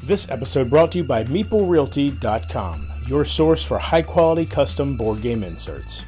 This episode brought to you by MeepleRealty.com, your source for high-quality custom board game inserts.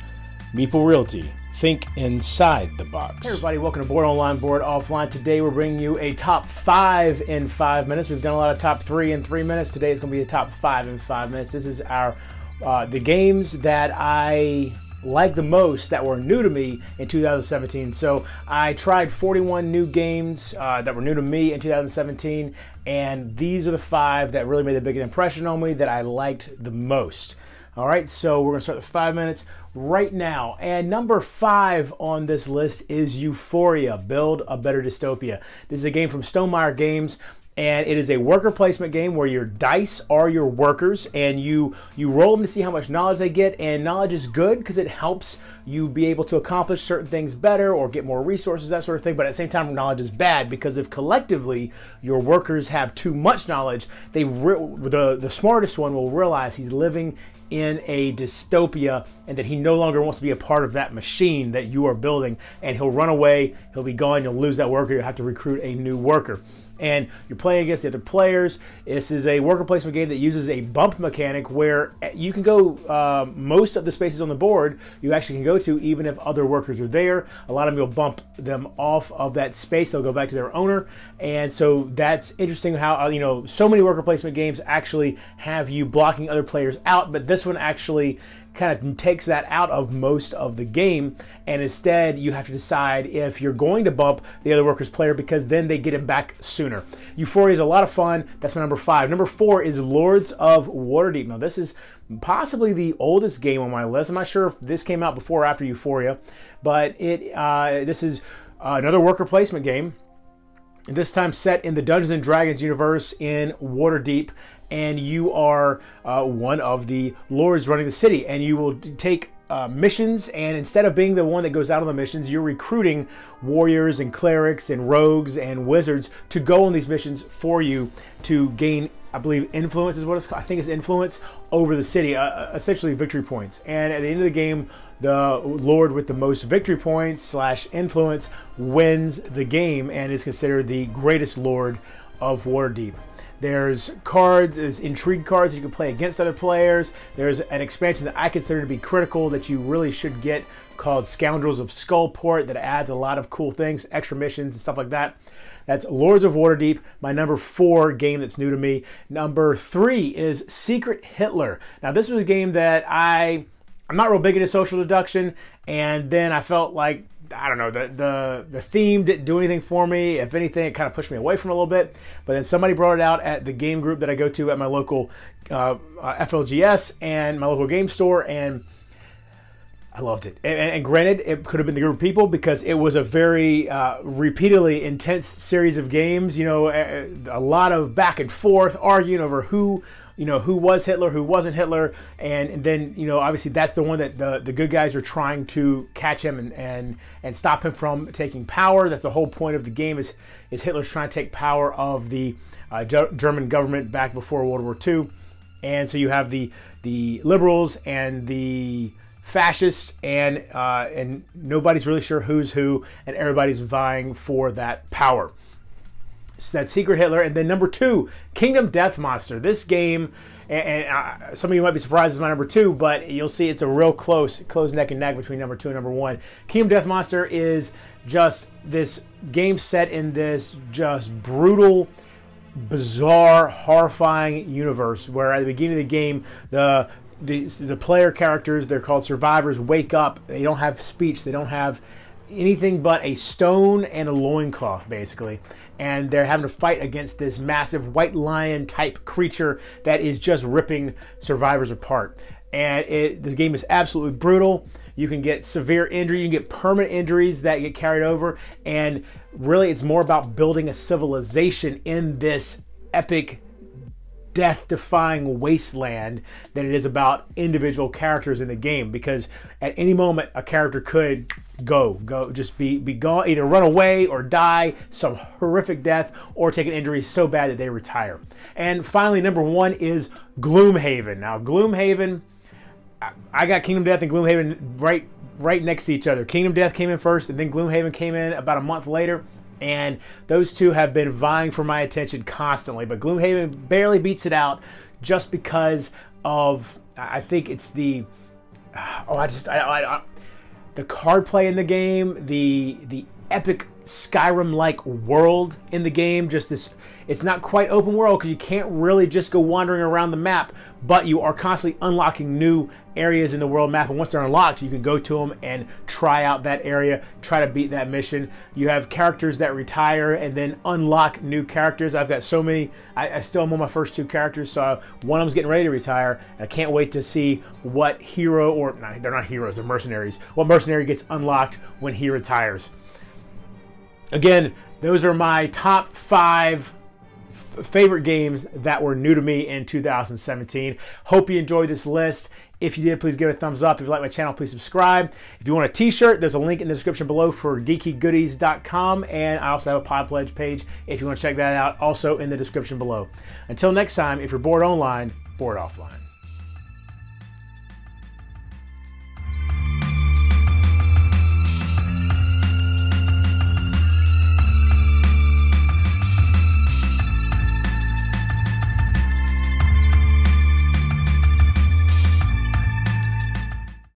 Meeple Realty. Think inside the box. Hey everybody, welcome to Board Online, Board Offline. Today we're bringing you a top 5 in 5 minutes. We've done a lot of top 3 in 3 minutes. Today is going to be a top 5 in 5 minutes. This is our the games that I like the most that were new to me in 2017. So I tried 41 new games that were new to me in 2017, and these are the 5 that really made a big impression on me that I liked the most. All right, so we're going to start the 5 minutes right now. And number 5 on this list is Euphoria, Build a Better Dystopia. This is a game from Stonemaier Games, and it is a worker placement game where your dice are your workers, and you roll them to see how much knowledge they get. And knowledge is good because it helps you be able to accomplish certain things better or get more resources, that sort of thing. But at the same time, knowledge is bad because if collectively your workers have too much knowledge, the smartest one will realize he's living in a dystopia and that he no longer wants to be a part of that machine that you are building, and he'll run away, he'll be gone, you'll lose that worker, you'll have to recruit a new worker. And you're playing against the other players. This is a worker placement game that uses a bump mechanic where you can go most of the spaces on the board you actually can go to even if other workers are there. A lot of them, you'll bump them off of that space, they'll go back to their owner. And so that's interesting how so many worker placement games actually have you blocking other players out, but this one actually kind of takes that out of most of the game, and instead you have to decide if you're going to bump the other worker's player because then they get him back sooner. Euphoria is a lot of fun. That's my number 5. Number 4 is Lords of Waterdeep. Now this is possibly the oldest game on my list. I'm not sure if this came out before or after Euphoria, but this is another worker placement game. This time set in the Dungeons and Dragons universe in Waterdeep, and you are one of the lords running the city, and you will take missions, and instead of being the one that goes out on the missions, you're recruiting warriors and clerics and rogues and wizards to go on these missions for you to gain, I believe, influence is what it's called. I think it's influence over the city, essentially victory points. And at the end of the game, the lord with the most victory points / influence wins the game and is considered the greatest lord of Waterdeep. There's cards, there's intrigue cards you can play against other players. There's an expansion that I consider to be critical that you really should get called Scoundrels of Skullport that adds a lot of cool things, extra missions and stuff like that. That's Lords of Waterdeep, my number 4 game that's new to me. Number 3 is Secret Hitler. Now this was a game that I'm not real big into social deduction, and then I felt like, I don't know, the theme didn't do anything for me. If anything, it kind of pushed me away from it a little bit. But then somebody brought it out at the game group that I go to at my local FLGS and my local game store, and I loved it. And granted, it could have been the group of people because it was a very repeatedly intense series of games. A lot of back and forth, arguing over who was Hitler, who wasn't Hitler, and then obviously that's the one that the good guys are trying to catch him and stop him from taking power. That's the whole point of the game is Hitler's trying to take power of the German government back before World War II, and so you have the liberals and the fascists, and nobody's really sure who's who, and everybody's vying for that power. So that's Secret Hitler. And then number 2, Kingdom Death Monster. This game, and some of you might be surprised it's my number 2, but you'll see it's a real close neck and neck between number 2 and number 1. Kingdom Death Monster is just this game set in this just brutal, bizarre, horrifying universe where at the beginning of the game, the player characters, they're called survivors, wake up. They don't have speech. They don't have anything but a stone and a loincloth, basically. And they're having to fight against this massive white lion type creature that is just ripping survivors apart. And this game is absolutely brutal. You can get severe injury, you can get permanent injuries that get carried over. And really, it's more about building a civilization in this epic, death-defying wasteland than it is about individual characters in the game, because at any moment a character could just be gone, either run away or die some horrific death or take an injury so bad that they retire. And finally, number 1 is Gloom Haven. Now Gloom Haven, I got Kingdom Death and Gloom Haven right next to each other. Kingdom Death came in first, and then Gloom Haven came in about a month later. And those two have been vying for my attention constantly, but Gloom Haven barely beats it out just because of, I think it's the, the card play in the game, the epic Skyrim-like world in the game. Just this, it's not quite open world because you can't really just go wandering around the map, but you are constantly unlocking new areas in the world map, and once they're unlocked, you can go to them and try out that area, try to beat that mission. You have characters that retire and then unlock new characters. I've got so many. I still am on my first 2 characters, so one of them's getting ready to retire, and I can't wait to see what hero, or they're not heroes, they're mercenaries, what mercenary gets unlocked when he retires. Again, those are my top 5 favorite games that were new to me in 2017. Hope you enjoyed this list. If you did, please give it a thumbs up. If you like my channel, please subscribe. If you want a t-shirt, there's a link in the description below for geekygoodies.com, and I also have a Pod Pledge page if you want to check that out, also in the description below. Until next time, if you're bored online, board offline.